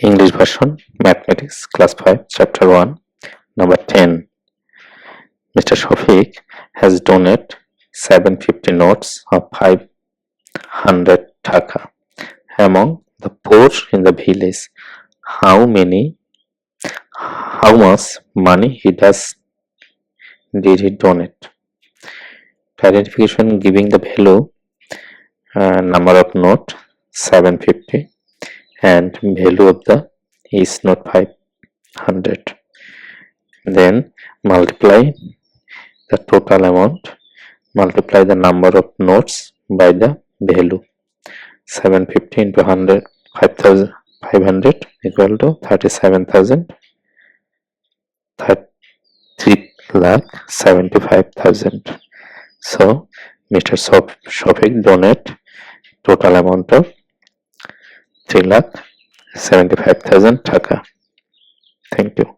English version, Mathematics, Class 5, Chapter 1, Number 10. Mr. Shafiq has donated 750 notes of 500 taka among the poor in the village. How much money did he donate? Identification giving the value, number of note 750 and value of the each note 500. Then multiply the total amount, multiply the number of notes by the value. 750 into 100, 500 equal to 37,000, 3,75,000. So Mr. Shafiq donate total amount of 3,75,000 taka. Thank you.